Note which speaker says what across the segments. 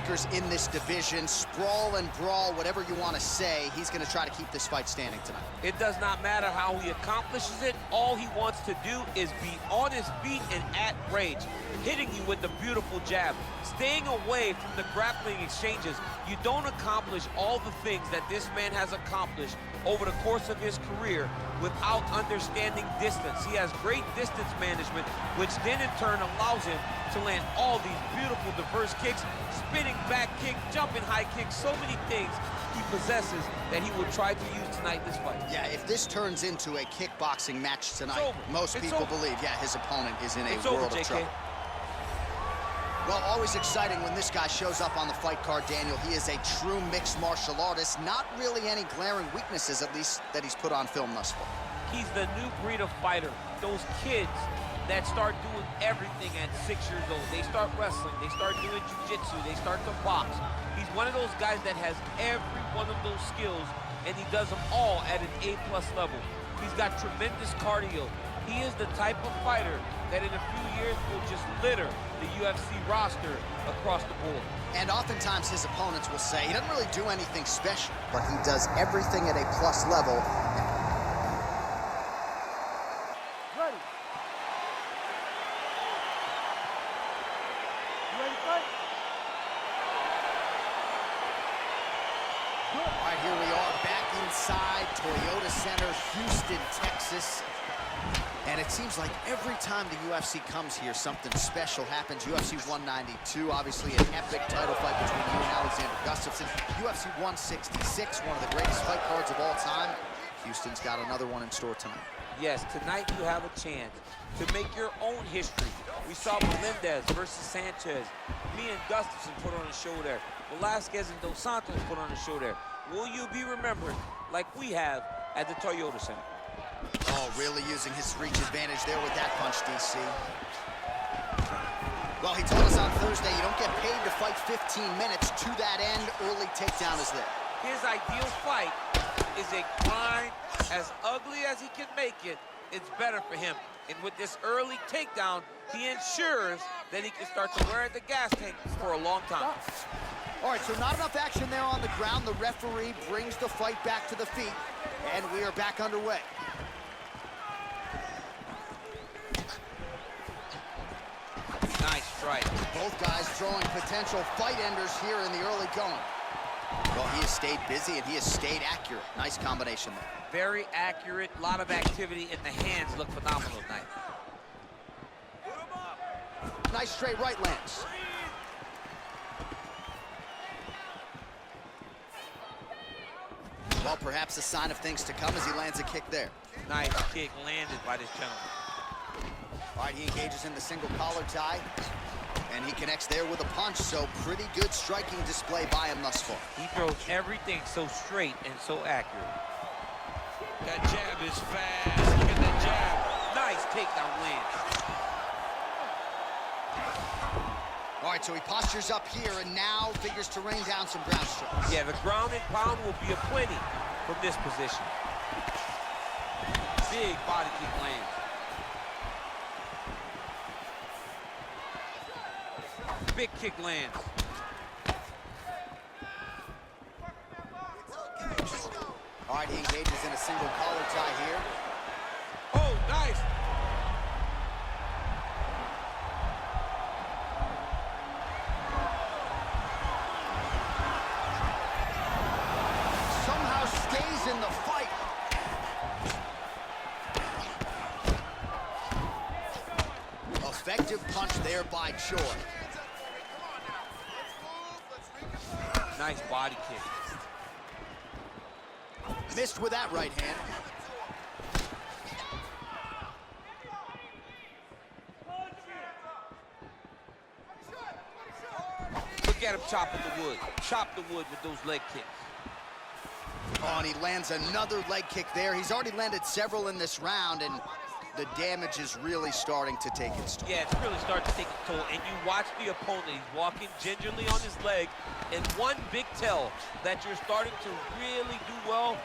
Speaker 1: strikers in this division. Sprawl and brawl, whatever you want to say, he's going to try to keep this fight standing tonight.
Speaker 2: It does not matter how he accomplishes it. All he wants to do is be on his feet and at range, hitting you with the beautiful jab, staying away from the grappling exchanges. You don't accomplish all the things that this man has accomplished over the course of his career without understanding distance. He has great distance management, which then in turn allows him to land all these beautiful diverse kicks, spinning back kick, jumping high kicks, so many things he possesses that he will try to use tonight in this fight.
Speaker 1: Yeah, if this turns into a kickboxing match tonight, most people believe, yeah, his opponent is in a world of trouble. Well, always exciting when this guy shows up on the fight card, Daniel. He is a true mixed martial artist. Not really any glaring weaknesses, at least, that he's put on film thus far.
Speaker 2: He's the new breed of fighter. Those kids that start doing everything at 6 years old. They start wrestling, they start doing jiu-jitsu, they start to box. He's one of those guys that has every one of those skills, and he does them all at an A+ level. He's got tremendous cardio. He is the type of fighter that in a few years will just litter the UFC roster across the board.
Speaker 1: And oftentimes his opponents will say he doesn't really do anything special, but he does everything at a plus level.
Speaker 3: Ready. You ready to fight?
Speaker 1: All right, here we are back inside Toyota Center, Houston, Texas. And it seems like every time the UFC comes here, something special happens. UFC 192, obviously an epic title fight between you and Alexander Gustafsson. UFC 166, one of the greatest fight cards of all time. Houston's got another one in store tonight.
Speaker 2: Yes, tonight you have a chance to make your own history. We saw Melendez versus Sanchez. Me and Gustafsson put on a show there. Velasquez and Dos Santos put on a show there. Will you be remembered like we have at the Toyota Center?
Speaker 1: Oh, really using his reach advantage there with that punch, DC. Well, he told us on Thursday you don't get paid to fight 15 minutes. To that end, early takedown is there.
Speaker 2: His ideal fight is a grind. As ugly as he can make it, it's better for him. And with this early takedown, he ensures that he can start to wear at the gas tank for a long time.
Speaker 1: All right, so not enough action there on the ground. The referee brings the fight back to the feet, and we are back underway.
Speaker 2: Nice strike.
Speaker 1: Both guys throwing potential fight enders here in the early going. Well, he has stayed busy and he has stayed accurate. Nice combination there.
Speaker 2: Very accurate, a lot of activity, and the hands look phenomenal tonight.
Speaker 1: Nice straight right lands. Well, perhaps a sign of things to come as he lands a kick there.
Speaker 2: Nice kick landed by this gentleman.
Speaker 1: All right, he engages in the single collar tie, and he connects there with a punch, so pretty good striking display by him thus far.
Speaker 2: He throws everything so straight and so accurate. That jab is fast. Look at that jab. Nice takedown land.
Speaker 1: All right, so he postures up here and now figures to rain down some ground strikes.
Speaker 2: Yeah, the ground and pound will be aplenty from this position. Big body kick lands. Big kick lands.
Speaker 1: All right, he engages in a single collar tie here.
Speaker 2: Oh, nice.
Speaker 1: Somehow stays in the fight. Effective punch there by Choi.
Speaker 2: Nice body kick.
Speaker 1: Missed with that right hand.
Speaker 2: Look at him chopping the wood. Chop the wood with those leg kicks.
Speaker 1: Oh, and he lands another leg kick there. He's already landed several in this round, and the damage is really starting to take its toll.
Speaker 2: Yeah, it's really starting to take its toll. And you watch the opponent. He's walking gingerly on his leg. And one big tell that you're starting to really do well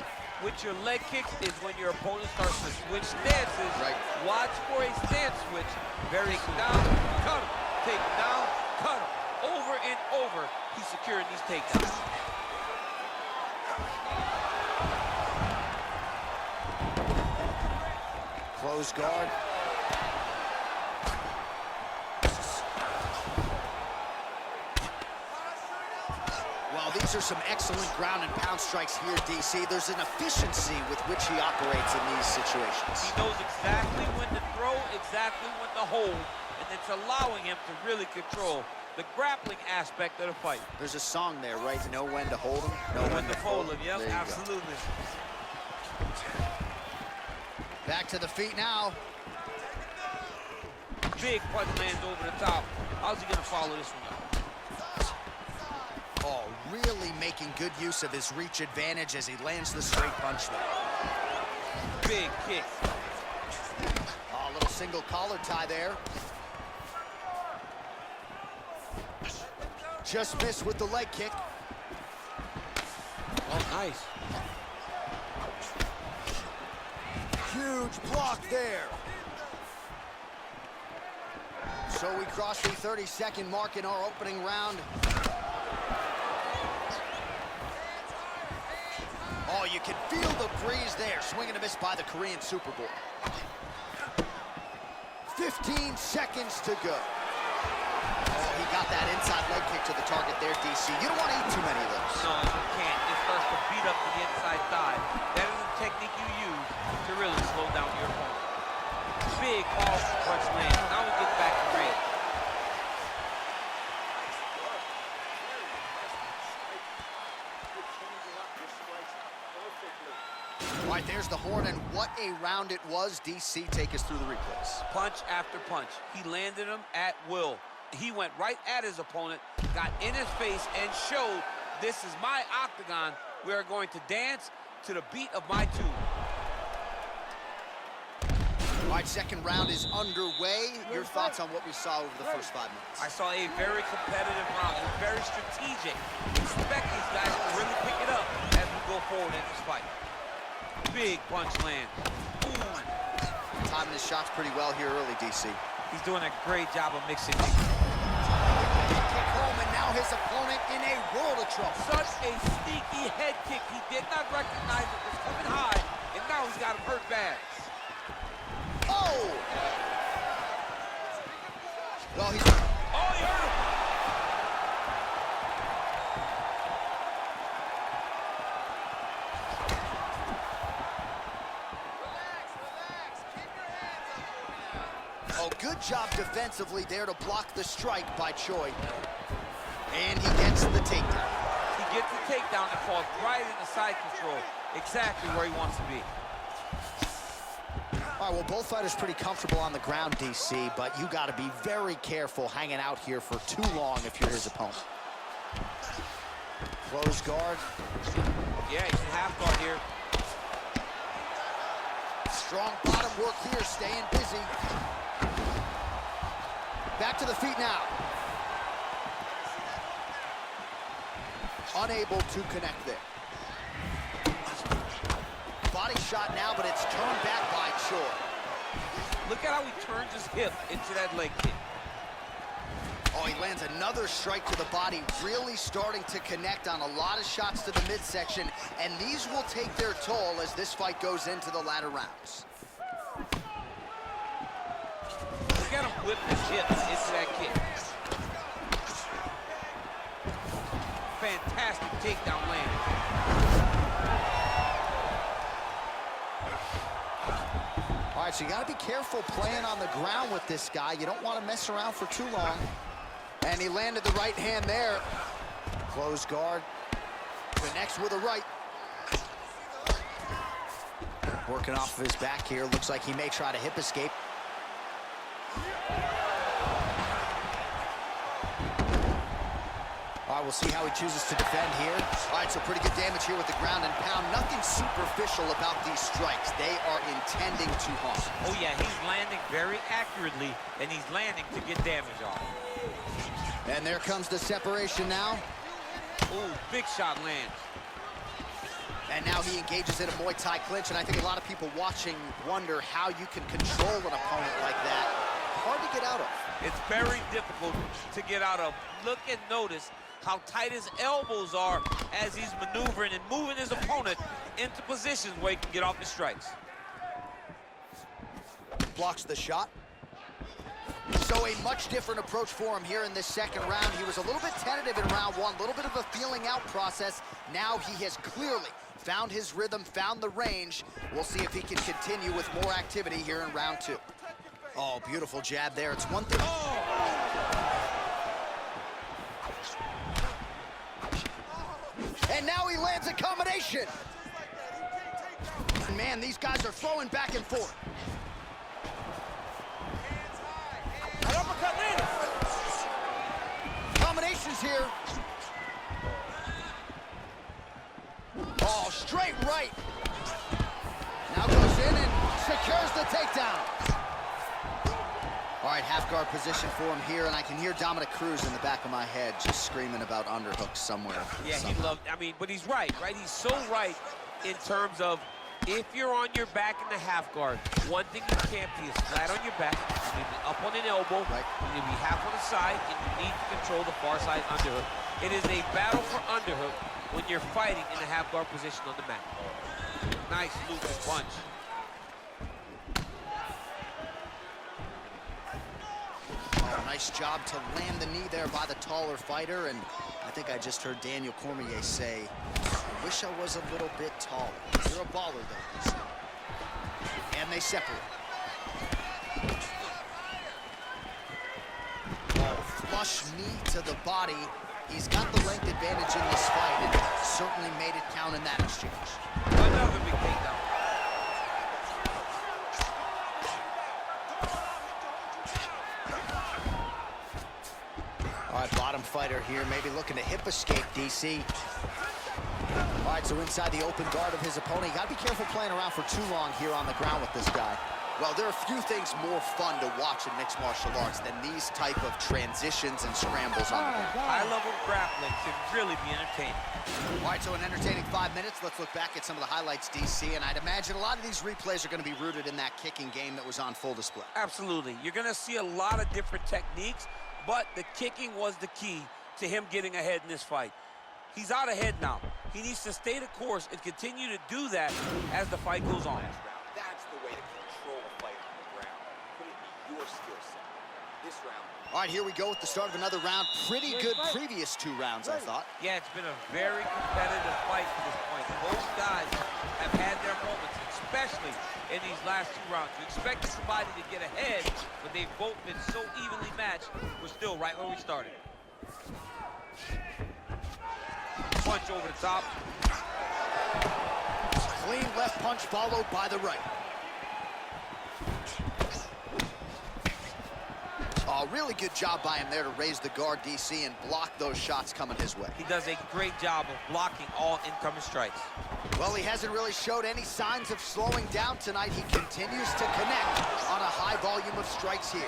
Speaker 2: with your leg kicks is when your opponent starts to switch stances.
Speaker 1: Right.
Speaker 2: Watch for a stance switch. Take him down, cut him. Take him down, cut him. over and over, he's securing these takedowns.
Speaker 1: Close guard. Well, these are some excellent ground and pound strikes here, DC. There's an efficiency with which he operates in these situations.
Speaker 2: He knows exactly when to throw, exactly when to hold, and it's allowing him to really control the grappling aspect of the fight.
Speaker 1: There's a song there, right? Know when to hold him,
Speaker 2: Know when to fold him. Yep, absolutely.
Speaker 1: Back to the feet now.
Speaker 2: Big punch lands over the top. How's he gonna follow this one up?
Speaker 1: Oh, really making good use of his reach advantage as he lands the straight punch there.
Speaker 2: Big kick.
Speaker 1: Oh, a little single collar tie there. Just missed with the leg kick.
Speaker 2: Oh, nice.
Speaker 1: Huge block there. So we cross the 30-second mark in our opening round. Oh, you can feel the breeze there. Swing and a miss by the Korean Super Bowl. 15 seconds to go. Oh, he got that inside leg kick to the target there, DC. You don't want to eat too many of those.
Speaker 2: No, you can't. It starts to beat up the inside thigh. That is the technique you use to really slow down your opponent. Big powerful punch land. Now we get back to range.
Speaker 1: All right, there's the horn, and what a round it was. DC, take us through the replays.
Speaker 2: Punch after punch. He landed him at will. He went right at his opponent, got in his face, and showed, this is my octagon. We are going to dance to the beat of my tune.
Speaker 1: All right, second round is underway. Your thoughts on what we saw over the first 5 minutes?
Speaker 2: I saw a very competitive round. It was very strategic. Expect these guys to really pick it up as we go forward in this fight. Big punch land. Ooh.
Speaker 1: Timing his shots pretty well here early, DC.
Speaker 2: He's doing a great job of mixing these.
Speaker 1: Kick home, and now his opponent in a world of trouble.
Speaker 2: Such a sneaky head kick. He did not recognize it was coming high, and now he's got him hurt bad.
Speaker 1: Oh! Well, he's...
Speaker 2: Oh, he hurt him.
Speaker 1: Oh, good job defensively there to block the strike by Choi. And he gets the takedown.
Speaker 2: He gets the takedown and falls right into side control. Exactly where he wants to be.
Speaker 1: All right, well, both fighters pretty comfortable on the ground, DC, but you got to be very careful hanging out here for too long if you're his opponent. Close guard.
Speaker 2: Yeah, he's in half guard here.
Speaker 1: Strong bottom work here, staying busy. Back to the feet now. Unable to connect there. Body shot now, but it's turned back by Choi.
Speaker 2: Look at how he turns his hip into that leg kick.
Speaker 1: Oh, he lands another strike to the body, really starting to connect on a lot of shots to the midsection, and these will take their toll as this fight goes into the latter rounds.
Speaker 2: Look at him whip his hip into that kick. Fantastic takedown land.
Speaker 1: All right, so you got to be careful playing on the ground with this guy. You don't want to mess around for too long. And he landed the right hand there. Close guard. Connects with a right. Working off of his back here. Looks like he may try to hip escape. All right, we'll see how he chooses to defend here. All right, so pretty good damage here with the ground and pound. Nothing superficial about these strikes. They are intending to harm.
Speaker 2: Oh, yeah, he's landing very accurately, and he's landing to get damage on.
Speaker 1: And there comes the separation now.
Speaker 2: Ooh, big shot lands.
Speaker 1: And now he engages in a Muay Thai clinch, and I think a lot of people watching wonder how you can control an opponent like that hard to get out of.
Speaker 2: It's very difficult to get out of. Look and notice how tight his elbows are as he's maneuvering and moving his opponent into positions where he can get off the strikes.
Speaker 1: Blocks the shot. So a much different approach for him here in this second round. He was a little bit tentative in round one, a little bit of a feeling out process. Now he has clearly found his rhythm, found the range. We'll see if he can continue with more activity here in round two. Oh, beautiful jab there. It's 1-3. Oh! And now he lands a combination. Man, these guys are throwing back and forth. Combinations here. Oh, straight right. Now goes in and secures the takedown. All right, half guard position for him here, and I can hear Dominic Cruz in the back of my head just screaming about underhooks somewhere.
Speaker 2: Yeah, he loved, but he's right? He's so right in terms of if you're on your back in the half guard, one thing you can't be is flat on your back. You need to be up on an elbow. Right. You need to be half on the side, and you need to control the far side underhook. It is a battle for underhook when you're fighting in the half guard position on the mat. Nice loop and punch.
Speaker 1: Oh, nice job to land the knee there by the taller fighter, and I think I just heard Daniel Cormier say, I wish I was a little bit taller. You're a baller, though. And they separate. Oh, flush knee to the body. He's got the length advantage in this fight, and certainly made it count in that exchange.
Speaker 2: Another big takedown.
Speaker 1: All right, bottom fighter here, maybe looking to hip escape, DC. All right, so inside the open guard of his opponent. You gotta be careful playing around for too long here on the ground with this guy. Well, there are a few things more fun to watch in mixed martial arts than these type of transitions and scrambles on the ground.
Speaker 2: High-level grappling can really be entertaining.
Speaker 1: All right, so an entertaining 5 minutes. Let's look back at some of the highlights, DC, and I'd imagine a lot of these replays are going to be rooted in that kicking game that was on full display.
Speaker 2: Absolutely. You're going to see a lot of different techniques, but the kicking was the key to him getting ahead in this fight. He's out ahead now. He needs to stay the course and continue to do that as the fight goes on.
Speaker 4: That's the way to control a fight on the ground. Put it in your skill set. This round.
Speaker 1: All right, here we go with the start of another round. Pretty good previous 2 rounds, I thought.
Speaker 2: Yeah, it's been a very competitive fight to this point. Both guys have had their moments, especially in these last 2 rounds. You expected somebody to get ahead, but they've both been so evenly matched. We're still right where we started. Punch over the top.
Speaker 1: Clean left punch followed by the right. Oh, really good job by him there to raise the guard, DC, and block those shots coming his way.
Speaker 2: He does a great job of blocking all incoming strikes.
Speaker 1: Well, he hasn't really showed any signs of slowing down tonight. He continues to connect on a high volume of strikes here.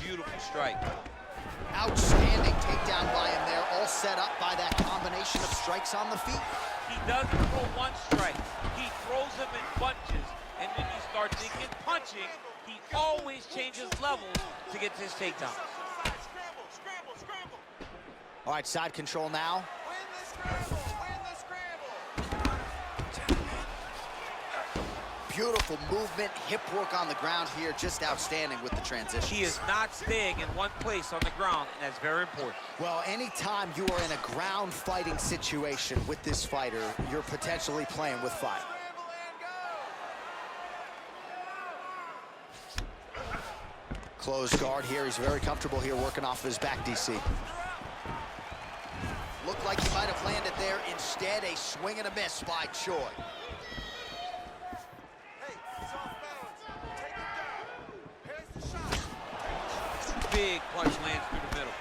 Speaker 2: Beautiful strike.
Speaker 1: Outstanding takedown by him there, all set up by that combination of strikes on the feet.
Speaker 2: He doesn't throw one strike. He throws them in bunches. And when you start thinking punching, he always changes levels to get to his takedown.
Speaker 1: All right, side control now. Beautiful movement, hip work on the ground here, just outstanding with the transition.
Speaker 2: He is not staying in one place on the ground, and that's very important.
Speaker 1: Well, anytime you are in a ground fighting situation with this fighter, you're potentially playing with fire. Closed guard here. He's very comfortable here working off of his back, DC. Looked like he might have landed there. Instead, a swing and a miss by Choi.
Speaker 2: Big punch lands through the middle.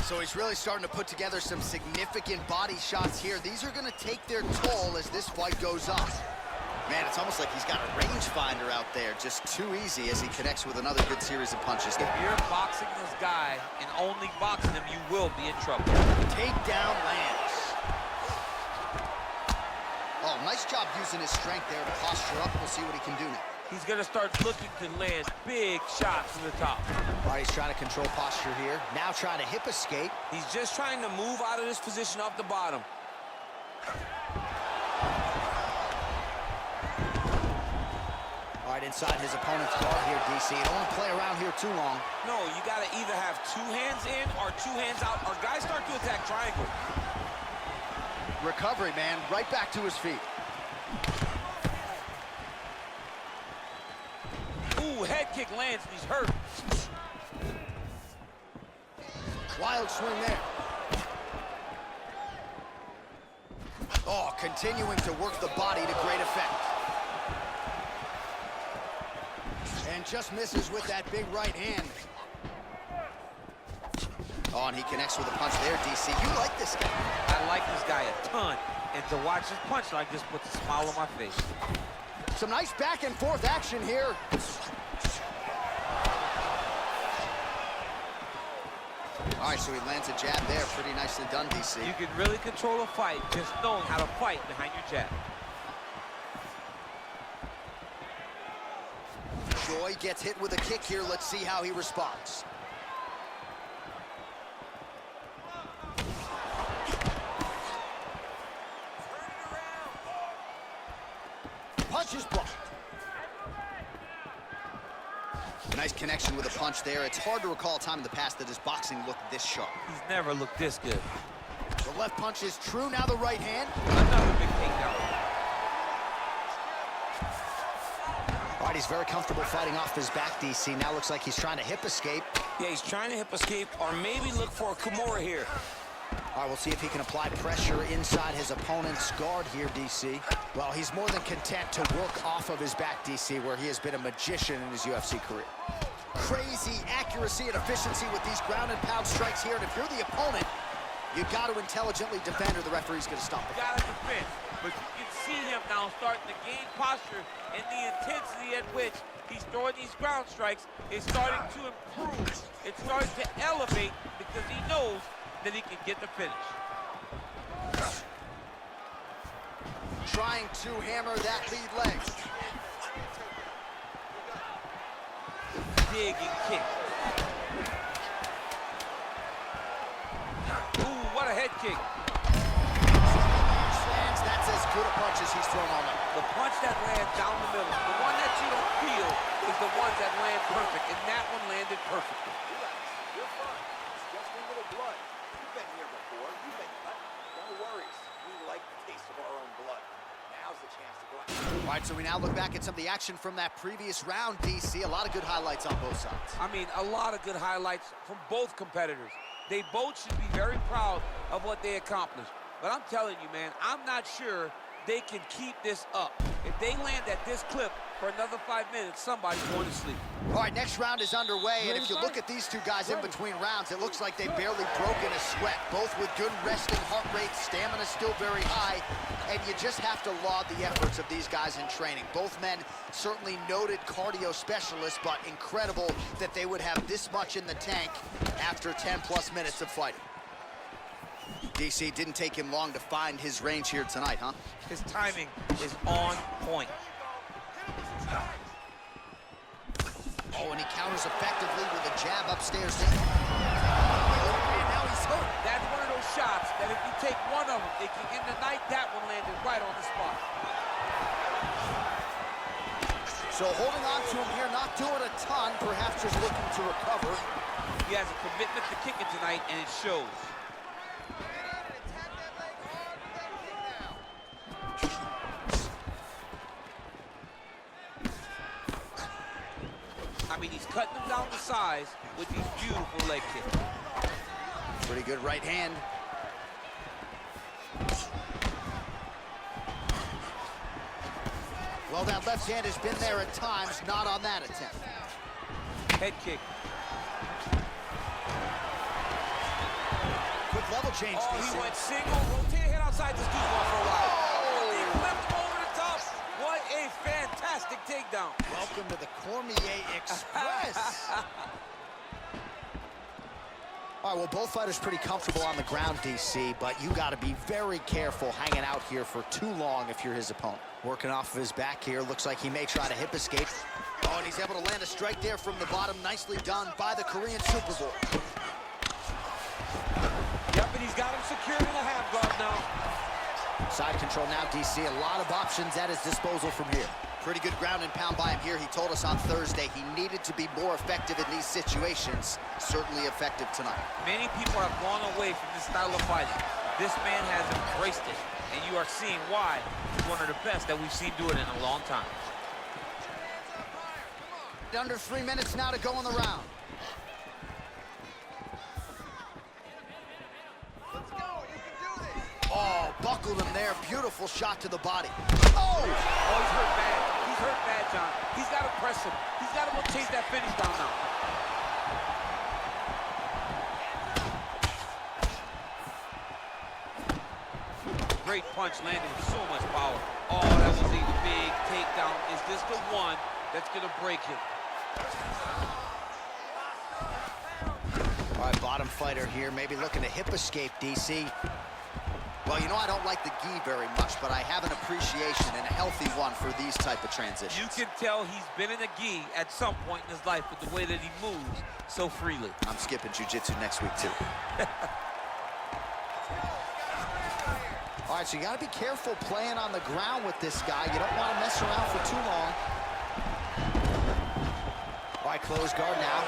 Speaker 1: So he's really starting to put together some significant body shots here. These are going to take their toll as this fight goes on. Man, it's almost like he's got a rangefinder out there. Just too easy as he connects with another good series of punches.
Speaker 2: If you're boxing this guy and only boxing him, you will be in trouble.
Speaker 1: Takedown lands. Oh, nice job using his strength there to posture up. We'll see what he can do now.
Speaker 2: He's going to start looking to land big shots from the top.
Speaker 1: All right, he's trying to control posture here. Now trying to hip escape.
Speaker 2: He's just trying to move out of this position off the bottom.
Speaker 1: All right, inside his opponent's guard here, DC. You don't want to play around here too long.
Speaker 2: No, you got to either have 2 hands in or 2 hands out, or guys start to attack triangle.
Speaker 1: Recovery, man. Right back to his feet.
Speaker 2: Ooh, head kick lands and he's hurt.
Speaker 1: Wild swing there. Oh, continuing to work the body to great effect. And just misses with that big right hand. Oh, and he connects with a punch there, DC. You like this guy.
Speaker 2: I like this guy a ton. And to watch his punch like this puts a smile on my face.
Speaker 1: Some nice back and forth action here. All right, so he lands a jab there. Pretty nicely done, DC.
Speaker 2: You can really control a fight just knowing how to fight behind your jab.
Speaker 1: Choi gets hit with a kick here. Let's see how he responds. Punch is blocked. Nice connection with a punch there. It's hard to recall a time in the past that his boxing looked this sharp.
Speaker 2: He's never looked this good.
Speaker 1: The left punch is true. Now the right hand.
Speaker 2: Another big takedown.
Speaker 1: All right, he's very comfortable fighting off his back, DC. Now looks like he's trying to hip escape.
Speaker 2: Yeah, he's trying to hip escape or maybe look for a Kimura here.
Speaker 1: All right, we'll see if he can apply pressure inside his opponent's guard here, DC. Well, he's more than content to work off of his back, DC, where he has been a magician in his UFC career. Crazy accuracy and efficiency with these ground and pound strikes here. And if you're the opponent, you got to intelligently defend or the referee's going to stop it.
Speaker 2: You got to defend. But you can see him now starting to gain posture, and the intensity at which he's throwing these ground strikes is starting to improve. It's starting to elevate because he knows that he can get the finish.
Speaker 1: Trying to hammer that lead leg.
Speaker 2: Dig and kick. Ooh, what a head kick.
Speaker 1: Lands, that's as good a punch as he's thrown all night.
Speaker 2: The punch that lands down the middle, the one that you don't feel is the ones that land perfect, and that one landed perfectly.
Speaker 4: You're fine. It's just a little blood. You've been here before. You've been cut. No worries. We like the taste of our own blood. Now's the chance to go out.
Speaker 1: All right, so we now look back at some of the action from that previous round, DC. A lot of good highlights on both sides.
Speaker 2: I mean, a lot of good highlights from both competitors. They both should be very proud of what they accomplished. But I'm telling you, man, I'm not sure they can keep this up. If they land at this clip for another 5 minutes, somebody's going to sleep.
Speaker 1: All right, next round is underway, and if you look at these two guys in between rounds, it looks like they barely broken a sweat, both with good resting heart rates, stamina still very high, and you just have to laud the efforts of these guys in training. Both men certainly noted cardio specialists, but incredible that they would have this much in the tank after 10-plus minutes of fighting. DC, didn't take him long to find his range here tonight, huh?
Speaker 2: His timing is on point.
Speaker 1: Oh, and he counters effectively with a jab upstairs. And now he's hurt.
Speaker 2: That's one of those shots that if you take one of them, it can end the night. That one landed right on the spot.
Speaker 1: So holding on to him here, not doing a ton, perhaps just looking to recover.
Speaker 2: He has a commitment to kicking tonight, and it shows. I mean, he's cutting them down to size with these beautiful leg kicks.
Speaker 1: Pretty good right hand. Well, that left hand has been there at times, not on that attempt.
Speaker 2: Head kick.
Speaker 1: Good level change.
Speaker 2: Oh,
Speaker 1: DC.
Speaker 2: he went single, rotate head outside this dude's going for a while. He flipped him over the top. What a takedown.
Speaker 1: Welcome to the Cormier Express. All right, well, both fighters pretty comfortable on the ground, DC, but you got to be very careful hanging out here for too long if you're his opponent. Working off of his back here, looks like he may try to hip escape. Oh, and he's able to land a strike there from the bottom. Nicely done by the Korean Super Bowl.
Speaker 2: Yep, and he's got him secured in a half guard now.
Speaker 1: Side control now, DC. A lot of options at his disposal from here. Pretty good ground and pound by him here. He told us on Thursday he needed to be more effective in these situations. Certainly effective tonight.
Speaker 2: Many people have gone away from this style of fighting. This man has embraced it, and you are seeing why he's one of the best that we've seen do it in a long time.
Speaker 1: Under 3 minutes now to go in the round.
Speaker 4: Let's go. You can do this.
Speaker 1: Oh, buckled him there. Beautiful shot to the body.
Speaker 2: Oh, he's hurt bad. He's hurt bad, John. He's got to press him. He's got to go chase that finish down now. Great punch landed with so much power. Oh, that was a big takedown. Is this the one that's going to break him?
Speaker 1: All right, bottom fighter here, maybe looking to hip escape, DC. Well, you know I don't like the gi very much, but I have an appreciation and a healthy one for these type of transitions.
Speaker 2: You can tell he's been in a gi at some point in his life with the way that he moves so freely.
Speaker 1: I'm skipping jiu-jitsu next week, too. All right, so you got to be careful playing on the ground with this guy. You don't want to mess around for too long. All right, close guard now.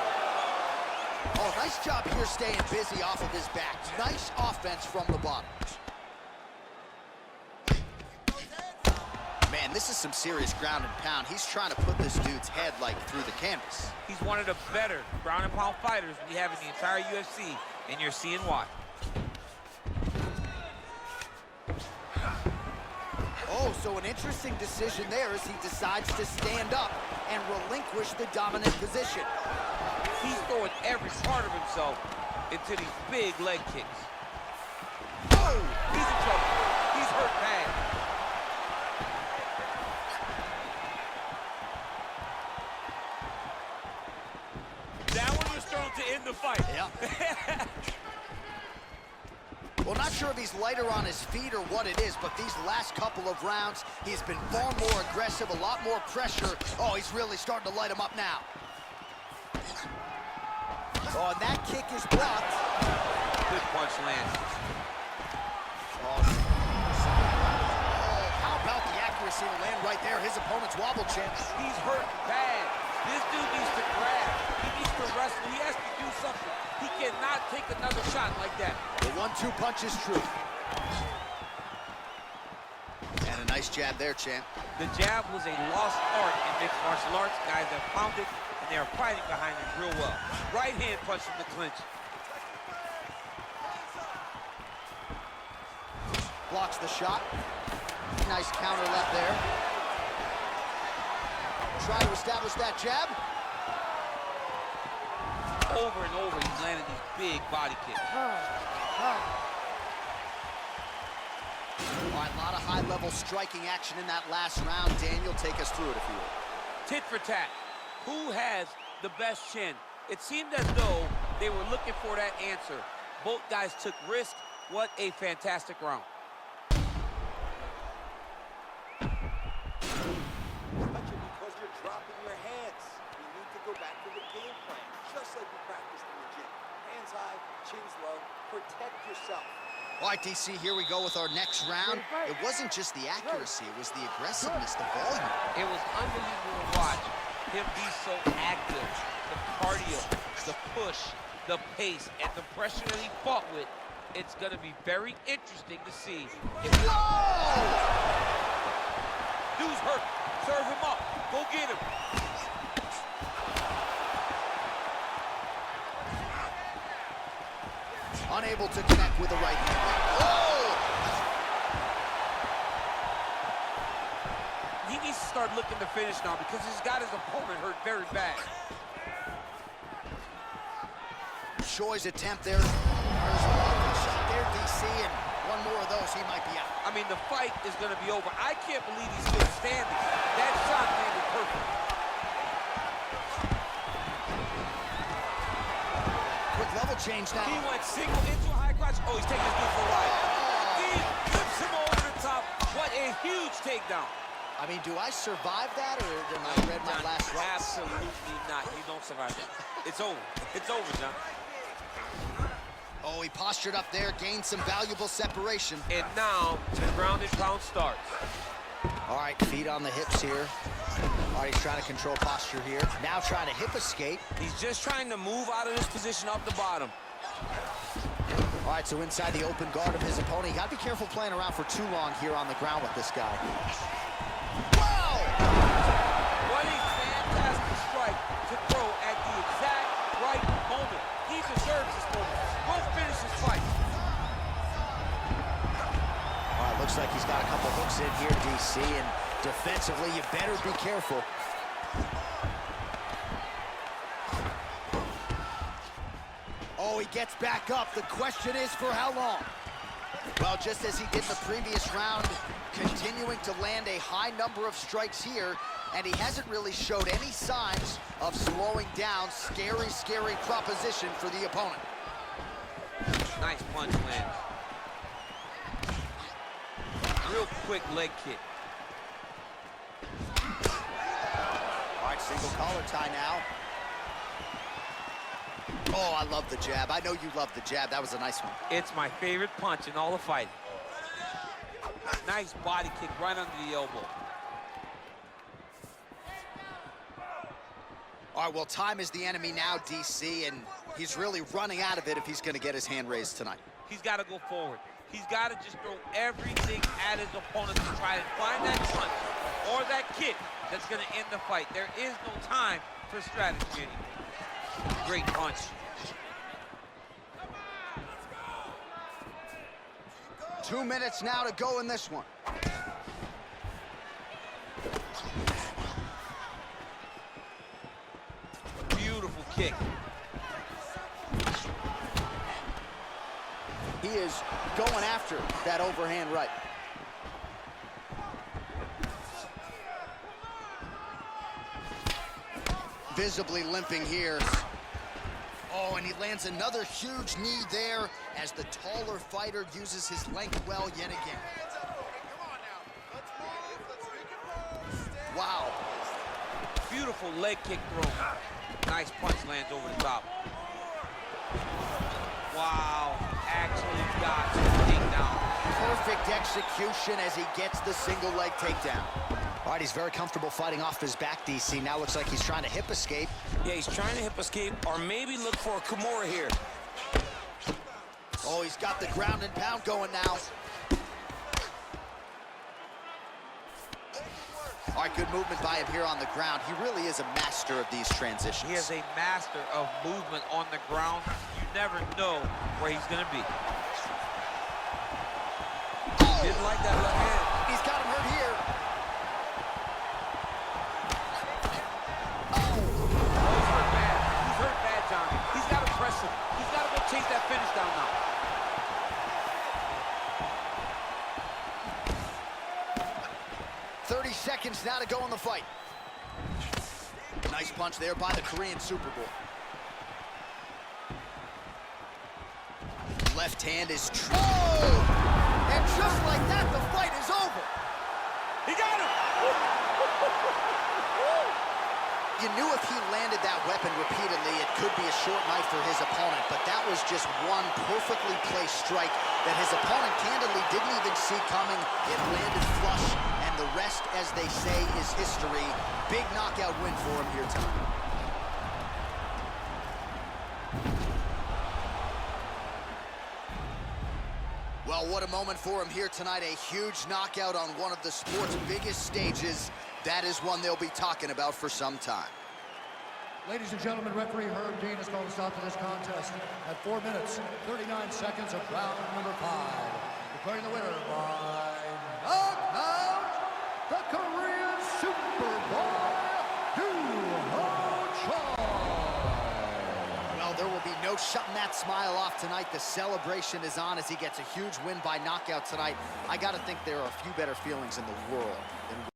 Speaker 1: Oh, nice job here staying busy off of his back. Nice offense from the bottom. Man, this is some serious ground and pound. He's trying to put this dude's head, like, through the canvas.
Speaker 2: He's one of the better ground and pound fighters we have in the entire UFC, and you're seeing why.
Speaker 1: Oh, so an interesting decision there as he decides to stand up and relinquish the dominant position.
Speaker 2: He's throwing every part of himself into these big leg kicks.
Speaker 1: Oh!
Speaker 2: He's in trouble. He's hurt bad. That one was thrown to end the fight.
Speaker 1: Yeah. Well, not sure if he's lighter on his feet or what it is, but these last couple of rounds, he's been far more aggressive, a lot more pressure. Oh, he's really starting to light him up now. Oh, and that kick is blocked.
Speaker 2: Good punch landed.
Speaker 1: Oh, how about the accuracy to land right there? His opponent's wobble chance.
Speaker 2: He's hurt bad. This dude needs to grab. He needs to wrestle. He has to do something. He cannot take another shot like that.
Speaker 1: The 1-2 punch is true. And a nice jab there, champ.
Speaker 2: The jab was a lost art in mixed martial arts. Guys have found it, and they are fighting behind it real well. Right hand punch from the clinch.
Speaker 1: Blocks the shot. Nice counter left there. Try to establish that jab.
Speaker 2: Over and over, he's landing these big body kicks.
Speaker 1: All right, a lot of high-level striking action in that last round. Daniel, take us through it, if you will.
Speaker 2: Tit for tat. Who has the best chin? It seemed as though they were looking for that answer. Both guys took risk. What a fantastic round.
Speaker 4: Because you're dropping your hands. You need to go back to the game plan, just like you practiced in the gym. Hands high, chins low, protect yourself.
Speaker 1: All right, DC, here we go with our next round. It wasn't just the accuracy, it was the aggressiveness, the volume.
Speaker 2: It was unbelievable to watch him be so active. The cardio, the push, the pace, and the pressure that he fought with. It's going to be very interesting to see if...
Speaker 1: Whoa!
Speaker 2: Dude's hurt. Serve him up. Go get him.
Speaker 1: Unable to connect with the right hand. Oh!
Speaker 2: He needs to start looking to finish now because he's got his opponent hurt very bad.
Speaker 1: Choi's attempt there. There's one shot there, DC, and one more of those, he might be out.
Speaker 2: I mean, the fight is going to be over. I can't believe he's still standing. That shot landed perfect.
Speaker 1: Quick level change now.
Speaker 2: He went single into a high crotch. Oh, he's taking his dude for a ride. He flips him over the top. What a huge takedown.
Speaker 1: I mean, do I survive that, or did I read my last rights?
Speaker 2: Absolutely not. You don't survive that. It's over. It's over, John.
Speaker 1: Oh, he postured up there, gained some valuable separation.
Speaker 2: And now the ground and pound starts.
Speaker 1: All right, feet on the hips here. All right, he's trying to control posture here. Now trying to hip escape.
Speaker 2: He's just trying to move out of this position up the bottom.
Speaker 1: All right, so inside the open guard of his opponent. You got to be careful playing around for too long here on the ground with this guy. Wow!
Speaker 2: What a fantastic strike to throw at the exact right moment. He deserves this moment. Go finish his fight.
Speaker 1: All right, looks like he's got a couple hooks in here, DC, and defensively, you better be careful. Oh, he gets back up. The question is for how long? Well, just as he did in the previous round, continuing to land a high number of strikes here, and he hasn't really showed any signs of slowing down. Scary, scary proposition for the opponent.
Speaker 2: Nice punch lands. Real quick leg kick.
Speaker 1: All right, single collar tie now. Oh, I love the jab. I know you love the jab. That was a nice one.
Speaker 2: It's my favorite punch in all the fighting. Nice body kick right under the elbow.
Speaker 1: All right, well, time is the enemy now, DC, and he's really running out of it if he's going to get his hand raised tonight.
Speaker 2: He's got to go forward. He's got to just throw everything at his opponent to try and find that punch or that kick that's going to end the fight. There is no time for strategy anymore. Great punch.
Speaker 1: Two minutes now to go in this one.
Speaker 2: Beautiful kick.
Speaker 1: He is going after that overhand right. Visibly limping here. Oh, and he lands another huge knee there as the taller fighter uses his length well yet again. Wow.
Speaker 2: Beautiful leg kick throw. Nice punch lands over the top. Wow. Actually got the takedown.
Speaker 1: Perfect execution as he gets the single leg takedown. All right, he's very comfortable fighting off his back, DC. Now looks like he's trying to hip escape.
Speaker 5: Yeah, he's trying to hip escape or maybe look for a Kimura here.
Speaker 1: Oh, he's got the ground and pound going now. All right, good movement by him here on the ground. He really is a master of these transitions.
Speaker 2: He is a master of movement on the ground. You never know where he's going to be.
Speaker 1: Oh!
Speaker 2: Didn't like that left hand.
Speaker 1: He's got him hurt here. Oh!
Speaker 2: He's hurt bad. He's hurt bad, John. He's got to press him. He's got to go chase that finish down now.
Speaker 1: 30 seconds now to go in the fight. Nice punch there by the Korean Super Bowl. Left hand is true. Oh! And just like that, the fight is over.
Speaker 2: He got him!
Speaker 1: You knew if he landed that weapon repeatedly, it could be a short night for his opponent, but that was just one perfectly placed strike that his opponent candidly didn't even see coming. It landed flush, and the rest, as they say, is history. Big knockout win for him here tonight. Well, what a moment for him here tonight. A huge knockout on one of the sport's biggest stages. That is one they'll be talking about for some time.
Speaker 6: Ladies and gentlemen, referee Herb Dean has called a stop to this contest at 4 minutes, 39 seconds of round number 5. Declaring the winner by knockout, the Korean Superboy, Doohochoi.
Speaker 1: Well, there will be no No shutting that smile off tonight. The celebration is on as he gets a huge win by knockout tonight. I got to think there are a few better feelings in the world than